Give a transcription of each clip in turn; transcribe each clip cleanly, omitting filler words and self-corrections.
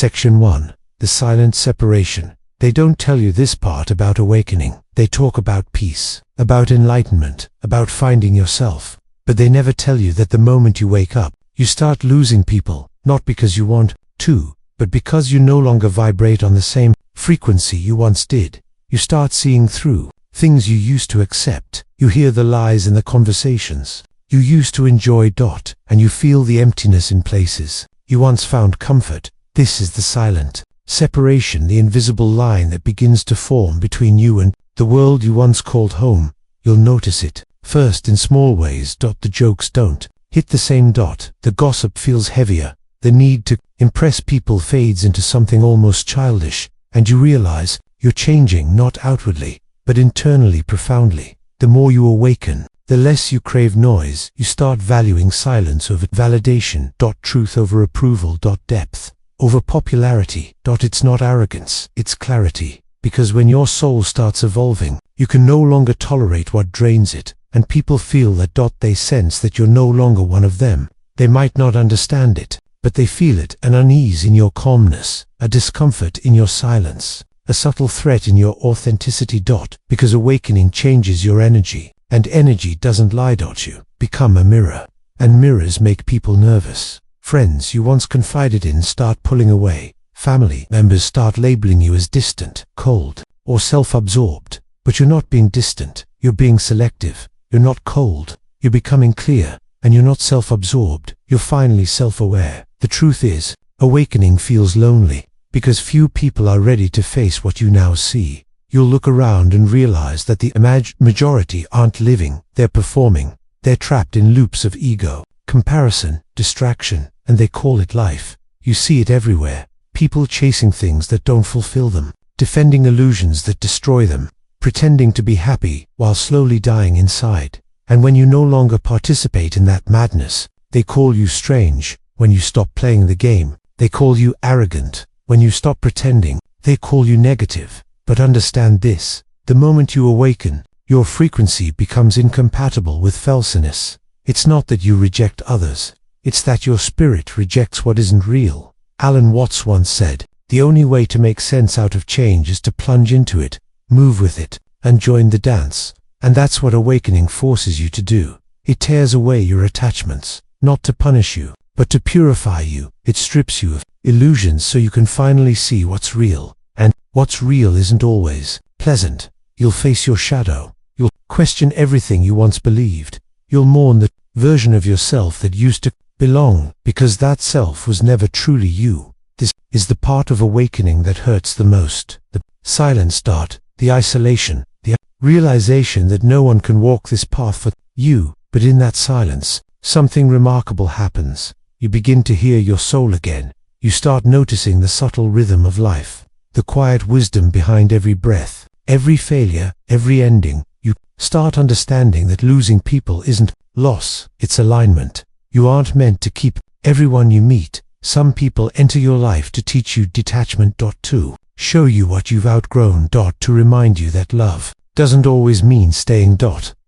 Section 1. The silent separation. They don't tell you this part about awakening. They talk about peace, about enlightenment, about finding yourself. But they never tell you that the moment you wake up, you start losing people, not because you want to, but because you no longer vibrate on the same frequency you once did. You start seeing through things you used to accept. You hear the lies in the conversations you used to enjoy. And you feel the emptiness in places you once found comfort. This is the silent separation, the invisible line that begins to form between you and the world you once called home. You'll notice it first in small ways. The jokes don't hit the same. The gossip feels heavier. The need to impress people fades into something almost childish, and you realize you're changing not outwardly, but internally profoundly. The more you awaken, the less you crave noise. You start valuing silence over validation. Truth over approval. Depth over popularity. It's not arrogance, it's clarity. Because when your soul starts evolving, you can no longer tolerate what drains it, and people feel that. They sense that you're no longer one of them. They might not understand it, but they feel it, an unease in your calmness, a discomfort in your silence, a subtle threat in your authenticity. Because awakening changes your energy, and energy doesn't lie. You become a mirror, and mirrors make people nervous. Friends you once confided in start pulling away. Family members start labeling you as distant, cold, or self-absorbed. But you're not being distant, you're being selective. You're not cold, you're becoming clear. And you're not self-absorbed, you're finally self-aware. The truth is, awakening feels lonely, because few people are ready to face what you now see. You'll look around and realize that the majority aren't living, they're performing. They're trapped in loops of ego, comparison, distraction, and they call it life. You see it everywhere. People chasing things that don't fulfill them, defending illusions that destroy them, pretending to be happy while slowly dying inside. And when you no longer participate in that madness, they call you strange. When you stop playing the game, they call you arrogant. When you stop pretending, they call you negative. But understand this, the moment you awaken, your frequency becomes incompatible with falseness. It's not that you reject others, it's that your spirit rejects what isn't real. Alan Watts once said, the only way to make sense out of change is to plunge into it, move with it, and join the dance. And that's what awakening forces you to do. It tears away your attachments, not to punish you, but to purify you. It strips you of illusions so you can finally see what's real. And what's real isn't always pleasant. You'll face your shadow. You'll question everything you once believed. You'll mourn the version of yourself that used to belong, because that self was never truly you. This is the part of awakening that hurts the most. The silent start, the isolation, the realization that no one can walk this path for you. But in that silence, something remarkable happens. You begin to hear your soul again. You start noticing the subtle rhythm of life, the quiet wisdom behind every breath, every failure, every ending. You start understanding that losing people isn't loss, it's alignment. You aren't meant to keep everyone you meet. Some people enter your life to teach you detachment. To show you what you've outgrown. To remind you that love doesn't always mean staying.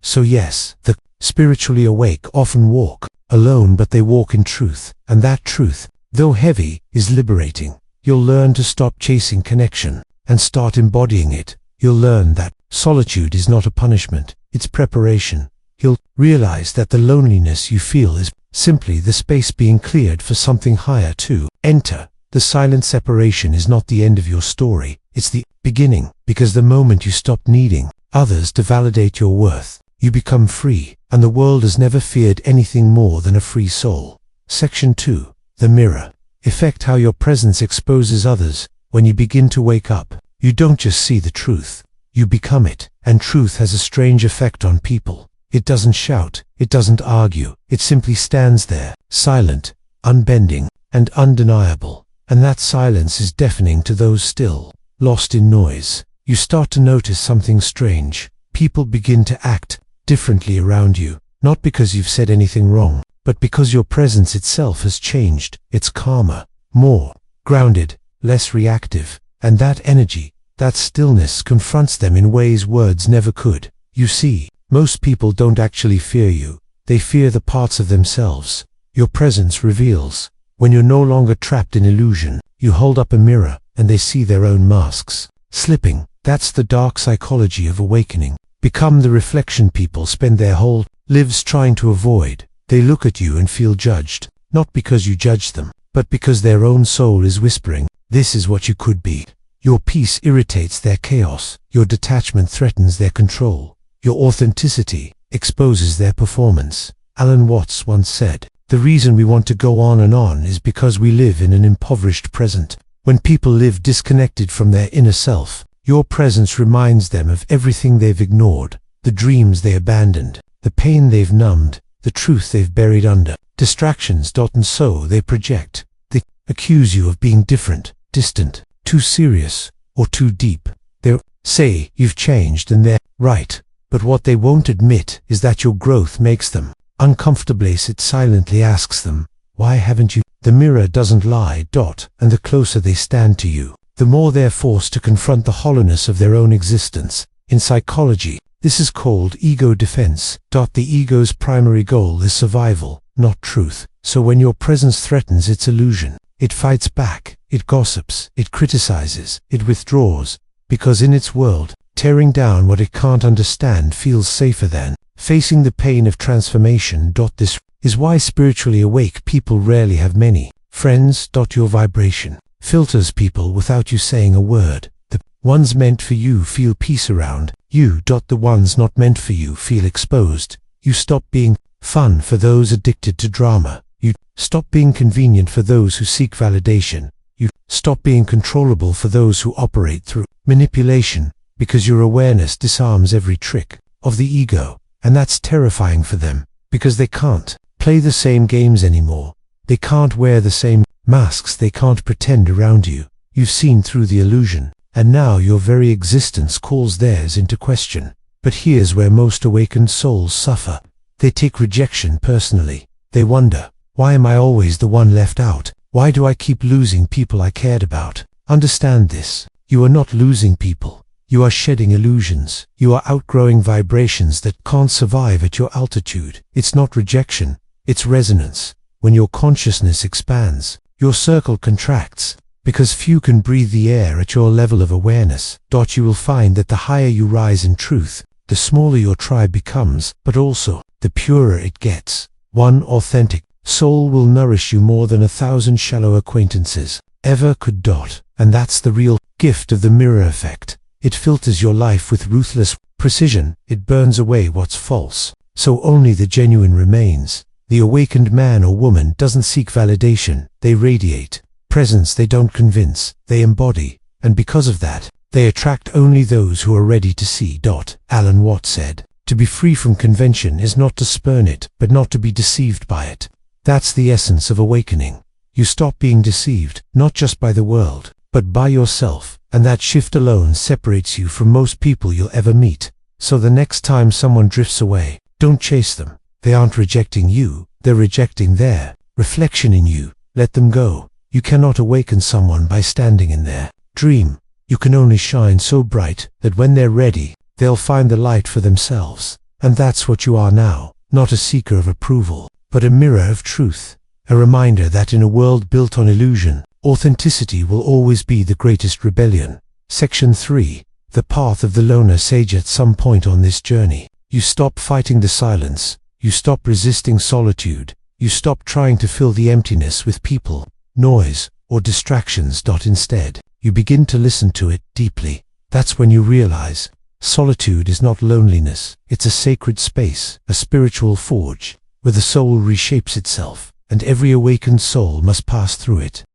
So yes, the spiritually awake often walk alone, but they walk in truth, and that truth, though heavy, is liberating. You'll learn to stop chasing connection and start embodying it. You'll learn that solitude is not a punishment, it's preparation. You'll realize that the loneliness you feel is simply the space being cleared for something higher to enter. The silent separation is not the end of your story, it's the beginning, because the moment you stop needing others to validate your worth, you become free, and the world has never feared anything more than a free soul. Section 2. The mirror. Effect. How your presence exposes others. When you begin to wake up, you don't just see the truth, you become it, and truth has a strange effect on people. It doesn't shout, it doesn't argue, it simply stands there, silent, unbending, and undeniable. And that silence is deafening to those still lost in noise. You start to notice something strange. People begin to act differently around you, not because you've said anything wrong, but because your presence itself has changed. It's calmer, more grounded, less reactive, and that energy, that stillness confronts them in ways words never could. You see, most people don't actually fear you, they fear the parts of themselves your presence reveals. When you're no longer trapped in illusion, You hold up a mirror, and they see their own masks slipping. That's the dark psychology of awakening. Become the reflection people spend their whole lives trying to avoid. They look at you and feel judged, not because you judge them, but because their own soul is whispering, this is what you could be. Your peace irritates their chaos. Your detachment threatens their control. Your authenticity exposes their performance. Alan Watts once said, the reason we want to go on is because we live in an impoverished present. When people live disconnected from their inner self, your presence reminds them of everything they've ignored, the dreams they abandoned, the pain they've numbed, the truth they've buried under distractions. And so they project. They accuse you of being different, distant, too serious, or too deep. They say you've changed and they're right. But what they won't admit is that your growth makes them uncomfortable. It silently asks them, why haven't you? The mirror doesn't lie. And the closer they stand to you, the more they're forced to confront the hollowness of their own existence. In psychology, this is called ego defense. The ego's primary goal is survival, not truth. So when your presence threatens its illusion, it fights back, it gossips, it criticizes, it withdraws, because in its world, tearing down what it can't understand feels safer than facing the pain of transformation. This is why spiritually awake people rarely have many friends. Your vibration filters people without you saying a word. The ones meant for you feel peace around you. The ones not meant for you feel exposed. You stop being fun for those addicted to drama. You stop being convenient for those who seek validation. You stop being controllable for those who operate through manipulation, because your awareness disarms every trick of the ego. And that's terrifying for them, because they can't play the same games anymore. They can't wear the same masks. They can't pretend around you. You've seen through the illusion, and now your very existence calls theirs into question. But here's where most awakened souls suffer. They take rejection personally. They wonder, why am I always the one left out? Why do I keep losing people I cared about? Understand this. You are not losing people. You are shedding illusions. You are outgrowing vibrations that can't survive at your altitude. It's not rejection, it's resonance. When your consciousness expands, your circle contracts, because few can breathe the air at your level of awareness. You will find that the higher you rise in truth, the smaller your tribe becomes, but also, the purer it gets. One authentic soul will nourish you more than 1,000 shallow acquaintances ever could. And that's the real gift of the mirror effect. It filters your life with ruthless precision. It burns away what's false, so only the genuine remains. The awakened man or woman doesn't seek validation. They radiate presence. They don't convince, they embody. And because of that, they attract only those who are ready to see. Alan Watts said, to be free from convention is not to spurn it, but not to be deceived by it. That's the essence of awakening. You stop being deceived, not just by the world, but by yourself. And that shift alone separates you from most people you'll ever meet. So the next time someone drifts away, don't chase them. They aren't rejecting you, they're rejecting their reflection in you. Let them go. You cannot awaken someone by standing in their dream. You can only shine so bright that when they're ready, they'll find the light for themselves. And that's what you are now, not a seeker of approval, but a mirror of truth. A reminder that in a world built on illusion, authenticity will always be the greatest rebellion. Section 3. The path of the loner sage. At some point on this journey, you stop fighting the silence. You stop resisting solitude. You stop trying to fill the emptiness with people, noise, or distractions. Instead, you begin to listen to it deeply. That's when you realize solitude is not loneliness. It's a sacred space, a spiritual forge, where the soul reshapes itself, and every awakened soul must pass through it.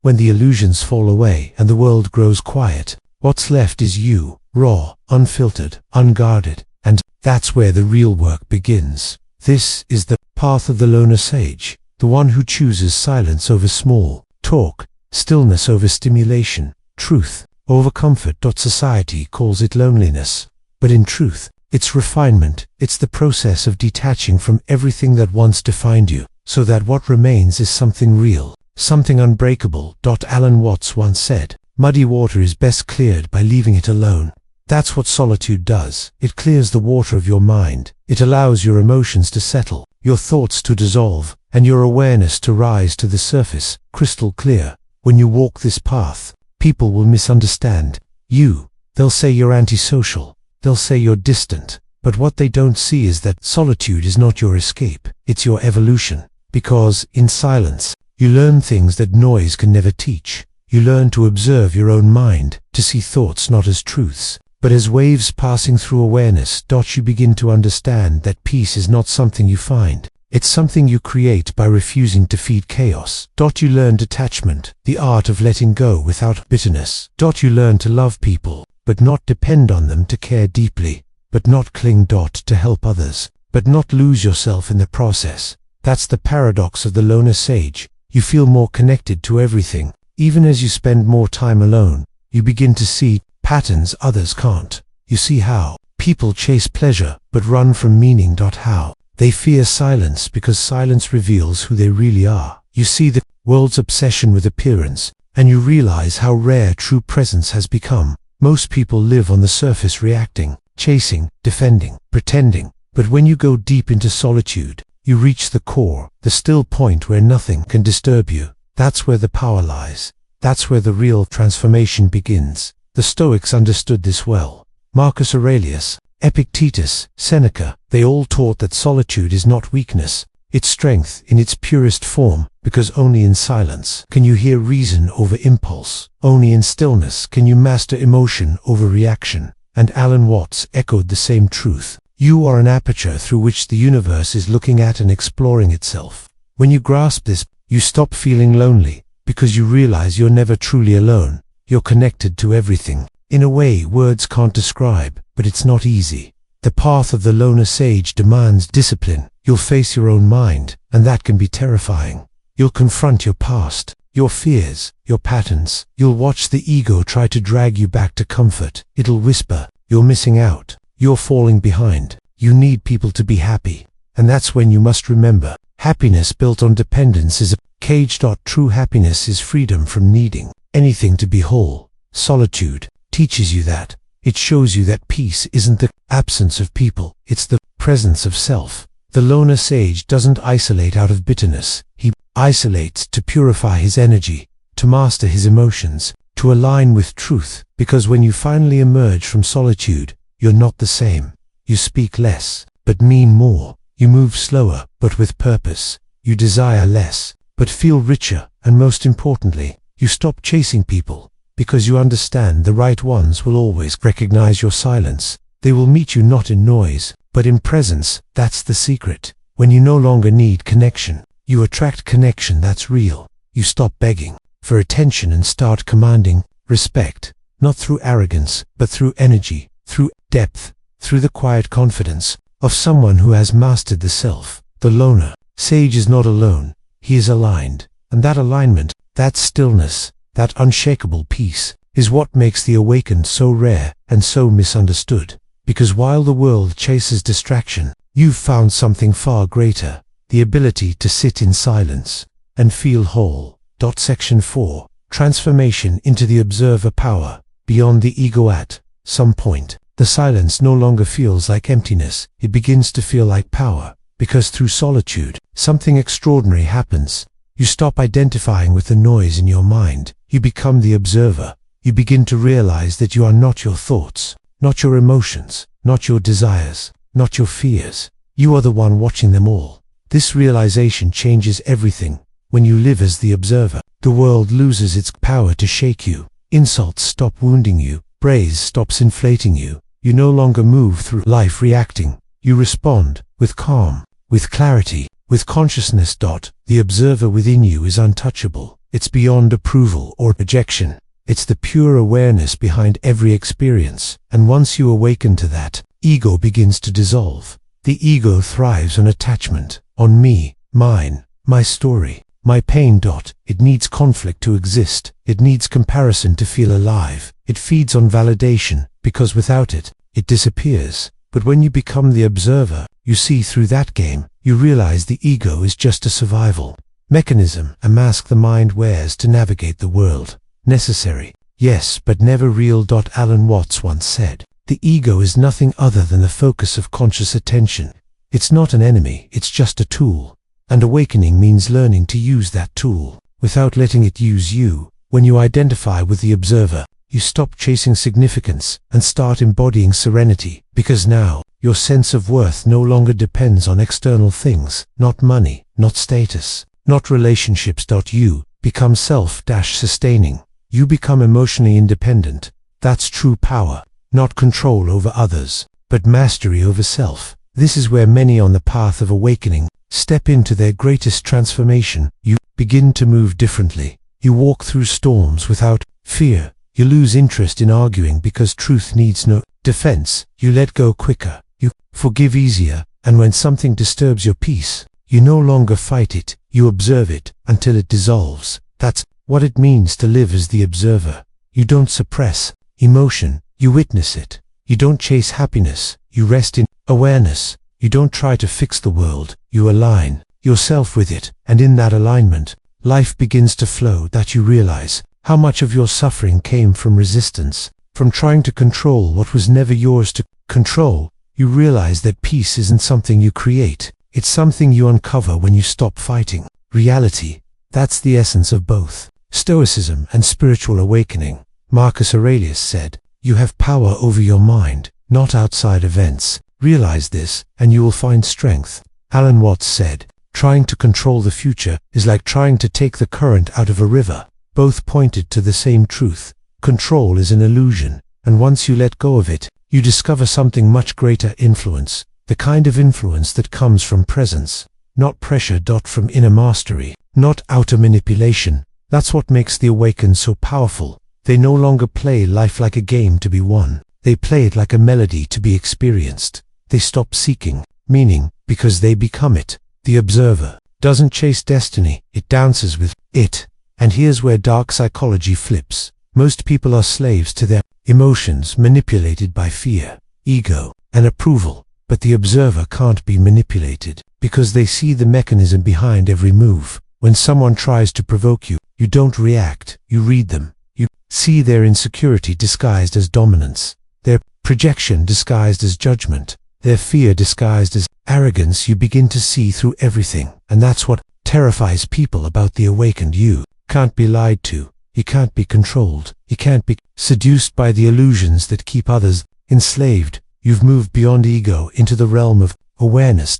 When the illusions fall away and the world grows quiet, what's left is you, raw, unfiltered, unguarded, and that's where the real work begins. This is the path of the loner sage, the one who chooses silence over small talk, stillness over stimulation, truth over comfort. Society calls it loneliness, but in truth, it's refinement. It's the process of detaching from everything that once defined you, so that what remains is something real, something unbreakable. Alan Watts once said, muddy water is best cleared by leaving it alone. That's what solitude does. It clears the water of your mind. It allows your emotions to settle, your thoughts to dissolve, and your awareness to rise to the surface, crystal clear. When you walk this path, people will misunderstand you. They'll say you're antisocial. They'll say you're distant. But what they don't see is that solitude is not your escape, it's your evolution. Because, in silence, you learn things that noise can never teach. You learn to observe your own mind, to see thoughts not as truths, but as waves passing through awareness. You begin to understand that peace is not something you find. It's something you create by refusing to feed chaos. You learn detachment, the art of letting go without bitterness. You learn to love people, but not depend on them, to care deeply, but not cling. To help others, but not lose yourself in the process. That's the paradox of the loner sage. You feel more connected to everything. Even as you spend more time alone, you begin to see patterns others can't. You see how people chase pleasure but run from meaning. How they fear silence because silence reveals who they really are. You see the world's obsession with appearance, and you realize how rare true presence has become. Most people live on the surface, reacting, chasing, defending, pretending. But when you go deep into solitude, you reach the core, the still point where nothing can disturb you. That's where the power lies. That's where the real transformation begins. The Stoics understood this well. Marcus Aurelius, Epictetus, Seneca, they all taught that solitude is not weakness, it's strength in its purest form, because only in silence can you hear reason over impulse. Only in stillness can you master emotion over reaction. And Alan Watts echoed the same truth. You are an aperture through which the universe is looking at and exploring itself. When you grasp this, you stop feeling lonely, because you realize you're never truly alone. You're connected to everything, in a way words can't describe, but it's not easy. The path of the loner sage demands discipline. You'll face your own mind, and that can be terrifying. You'll confront your past, your fears, your patterns. You'll watch the ego try to drag you back to comfort. It'll whisper, you're missing out. You're falling behind. You need people to be happy. And that's when you must remember, happiness built on dependence is a cage. True happiness is freedom from needing anything to be whole. Solitude teaches you that. It shows you that peace isn't the absence of people, it's the presence of self. The loner sage doesn't isolate out of bitterness. He isolates to purify his energy, to master his emotions, to align with truth. Because when you finally emerge from solitude, you're not the same. You speak less, but mean more. You move slower, but with purpose. You desire less, but feel richer. And most importantly, you stop chasing people, because you understand the right ones will always recognize your silence. They will meet you not in noise, but in presence. That's the secret. When you no longer need connection, you attract connection that's real. You stop begging for attention and start commanding respect, not through arrogance, but through energy, through depth, through the quiet confidence of someone who has mastered the self. The loner sage is not alone, he is aligned. And that alignment, that stillness, that unshakable peace, is what makes the awakened so rare and so misunderstood. Because while the world chases distraction, you've found something far greater, the ability to sit in silence and feel whole. Section 4. Transformation into the observer power. Beyond the ego. At some point, the silence no longer feels like emptiness, it begins to feel like power. Because through solitude, something extraordinary happens. You stop identifying with the noise in your mind. You become the observer. You begin to realize that you are not your thoughts, not your emotions, not your desires, not your fears. You are the one watching them all. This realization changes everything. When you live as the observer, the world loses its power to shake you. Insults stop wounding you. Praise stops inflating you. You no longer move through life reacting. You respond with calm, with clarity, with consciousness. The observer within you is untouchable. It's beyond approval or rejection. It's the pure awareness behind every experience. And once you awaken to that, ego begins to dissolve. The ego thrives on attachment, on me, mine, my story, my pain. It needs conflict to exist. It needs comparison to feel alive. It feeds on validation, because without it, it disappears. But when you become the observer, you see through that game. You realize the ego is just a survival mechanism, a mask the mind wears to navigate the world. Necessary, yes, but never real. Alan Watts once said, the ego is nothing other than the focus of conscious attention. It's not an enemy, it's just a tool. And awakening means learning to use that tool. without letting it use you. When you identify with the observer, you stop chasing significance and start embodying serenity, because now, your sense of worth no longer depends on external things, not money, not status, not relationships. You become self-sustaining. You become emotionally independent. That's true power, not control over others, but mastery over self. This is where many on the path of awakening step into their greatest transformation. You begin to move differently. You walk through storms without fear. You lose interest in arguing because truth needs no defense. You let go quicker. You forgive easier. And when something disturbs your peace, you no longer fight it. You observe it until it dissolves. That's what it means to live as the observer. You don't suppress emotion. You witness it. You don't chase happiness. You rest in awareness. You don't try to fix the world. You align yourself with it. And in that alignment, life begins to flow. That you realize how much of your suffering came from resistance, from trying to control what was never yours to control. You realize that peace isn't something you create. It's something you uncover when you stop fighting reality. That's the essence of both Stoicism and spiritual awakening. Marcus Aurelius said, "You have power over your mind, not outside events. Realize this, and you will find strength." Alan Watts said, "Trying to control the future is like trying to take the current out of a river." Both pointed to the same truth. Control is an illusion, and once you let go of it, you discover something much greater: influence. The kind of influence that comes from presence, not pressure. From inner mastery, not outer manipulation. That's what makes the awakened so powerful. They no longer play life like a game to be won. They play it like a melody to be experienced. They stop seeking meaning because they become it. The observer doesn't chase destiny, it dances with it. And here's where dark psychology flips. Most people are slaves to their emotions, manipulated by fear, ego, and approval. But the observer can't be manipulated, because they see the mechanism behind every move. When someone tries to provoke you, you don't react, you read them. You see their insecurity disguised as dominance, their projection disguised as judgment, their fear disguised as arrogance. You begin to see through everything, and that's what terrifies people about the awakened. You can't be lied to, you can't be controlled, you can't be seduced by the illusions that keep others enslaved. You've moved beyond ego into the realm of awareness.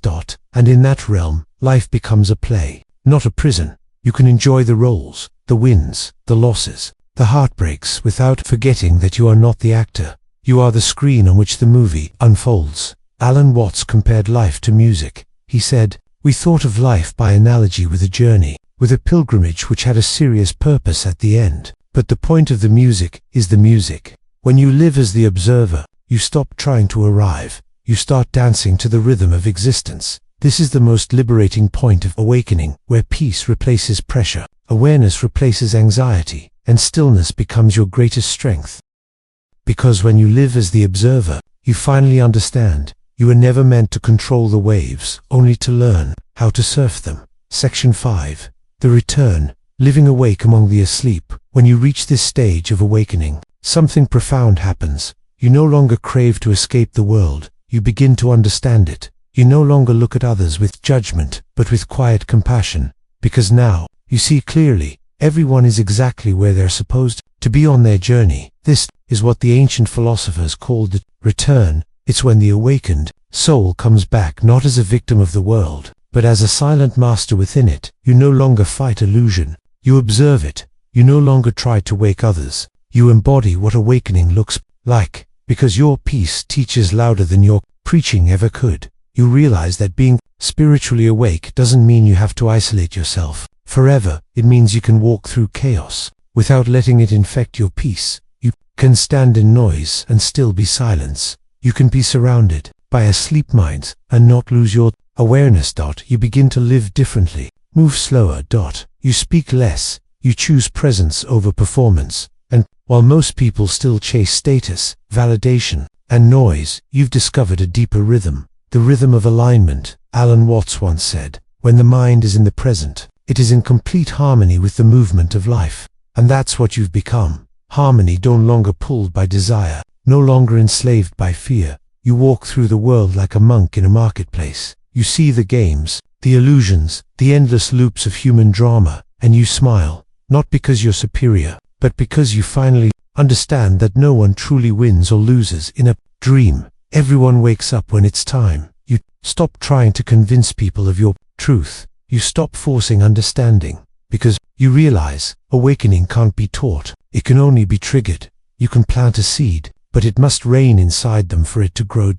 And in that realm, life becomes a play, not a prison. You can enjoy the roles, the wins, the losses, the heartbreaks without forgetting that you are not the actor. You are the screen on which the movie unfolds. Alan Watts compared life to music. He said, "We thought of life by analogy with a journey, with a pilgrimage which had a serious purpose at the end. But the point of the music is the music. When you live as the observer, you stop trying to arrive. You start dancing to the rhythm of existence. This is the most liberating point of awakening, where peace replaces pressure, awareness replaces anxiety, and stillness becomes your greatest strength. Because when you live as the observer, you finally understand. You were never meant to control the waves, only to learn how to surf them." Section 5. The return. Living awake among the asleep. When you reach this stage of awakening, something profound happens. You no longer crave to escape the world. You begin to understand it. You no longer look at others with judgment, but with quiet compassion. Because now, you see clearly, everyone is exactly where they're supposed to be on their journey. This is what the ancient philosophers called the return. It's when the awakened soul comes back not as a victim of the world, but as a silent master within it. You no longer fight illusion. You observe it. You no longer try to wake others. You embody what awakening looks like, because your peace teaches louder than your preaching ever could. You realize that being spiritually awake doesn't mean you have to isolate yourself forever. It means you can walk through chaos without letting it infect your peace. You can stand in noise and still be silence. You can be surrounded by asleep minds and not lose your awareness. You begin to live differently, move slower. You speak less. You choose presence over performance. And while most people still chase status, validation, and noise, you've discovered a deeper rhythm, the rhythm of alignment. Alan Watts once said, "When the mind is in the present, it is in complete harmony with the movement of life." And that's what you've become. Harmony, no longer pulled by desire, no longer enslaved by fear. You walk through the world like a monk in a marketplace. You see the games, the illusions, the endless loops of human drama, and you smile, not because you're superior, but because you finally understand that no one truly wins or loses in a dream. Everyone wakes up when it's time. You stop trying to convince people of your truth. You stop forcing understanding, because you realize awakening can't be taught. It can only be triggered. You can plant a seed, but it must rain inside them for it to grow.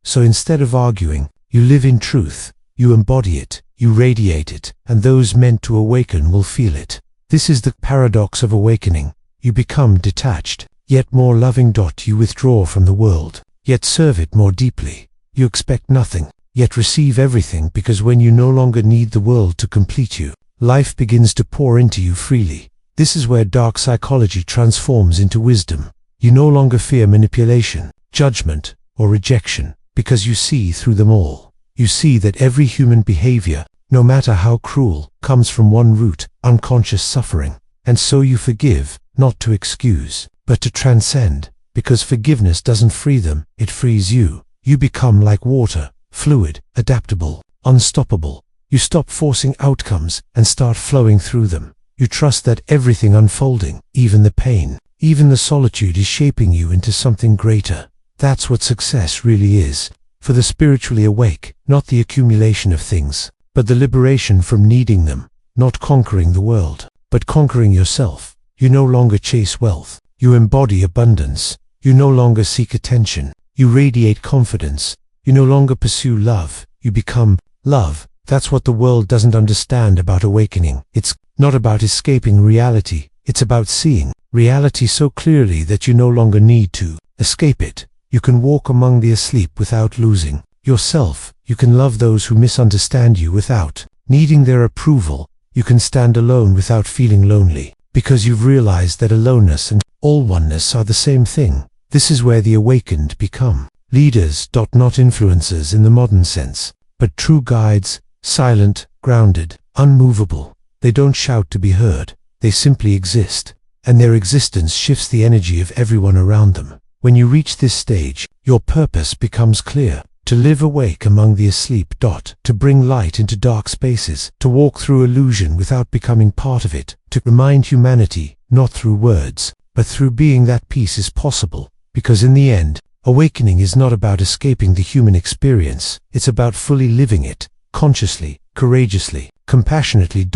So instead of arguing, you live in truth. You embody it, you radiate it, and those meant to awaken will feel it. This is the paradox of awakening. You become detached, yet more loving. You withdraw from the world, yet serve it more deeply. You expect nothing, yet receive everything, because when you no longer need the world to complete you, life begins to pour into you freely. This is where dark psychology transforms into wisdom. You no longer fear manipulation, judgment, or rejection, because you see through them all. You see that every human behavior, no matter how cruel, comes from one root, unconscious suffering. And so you forgive, not to excuse, but to transcend, because forgiveness doesn't free them, it frees you. You become like water, fluid, adaptable, unstoppable. You stop forcing outcomes and start flowing through them. You trust that everything unfolding, even the pain, even the solitude, is shaping you into something greater. That's what success really is. For the spiritually awake, not the accumulation of things, but the liberation from needing them, not conquering the world, but conquering yourself. You no longer chase wealth. You embody abundance. You no longer seek attention. You radiate confidence. You no longer pursue love. You become love. That's what the world doesn't understand about awakening. It's not about escaping reality. It's about seeing reality so clearly that you no longer need to escape it. You can walk among the asleep without losing yourself. You can love those who misunderstand you without needing their approval. You can stand alone without feeling lonely, because you've realized that aloneness and all oneness are the same thing. This is where the awakened become leaders, not influencers in the modern sense, but true guides, silent, grounded, unmovable. They don't shout to be heard. They simply exist, and their existence shifts the energy of everyone around them. When you reach this stage, your purpose becomes clear: to live awake among the asleep. To bring light into dark spaces, to walk through illusion without becoming part of it, to remind humanity, not through words, but through being, that peace is possible. Because in the end, awakening is not about escaping the human experience. It's about fully living it, consciously, courageously, compassionately.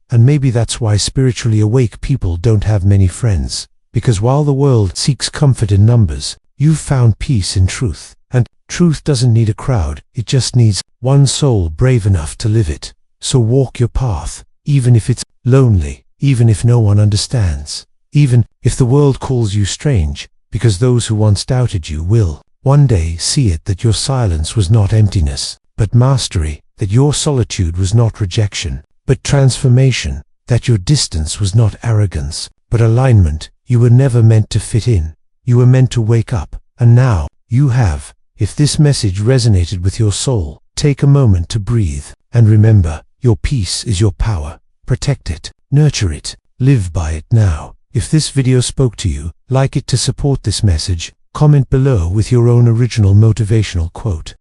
And maybe that's why spiritually awake people don't have many friends. Because while the world seeks comfort in numbers, you've found peace in truth. And truth doesn't need a crowd, it just needs one soul brave enough to live it. So walk your path, even if it's lonely, even if no one understands, even if the world calls you strange, because those who once doubted you will one day see it, that your silence was not emptiness, but mastery, that your solitude was not rejection, but transformation, that your distance was not arrogance, but alignment. You were never meant to fit in. You were meant to wake up, and now you have. If this message resonated with your soul, take a moment to breathe, and remember, your peace is your power. Protect it, nurture it, live by it now. If this video spoke to you, like it to support this message, comment below with your own original motivational quote.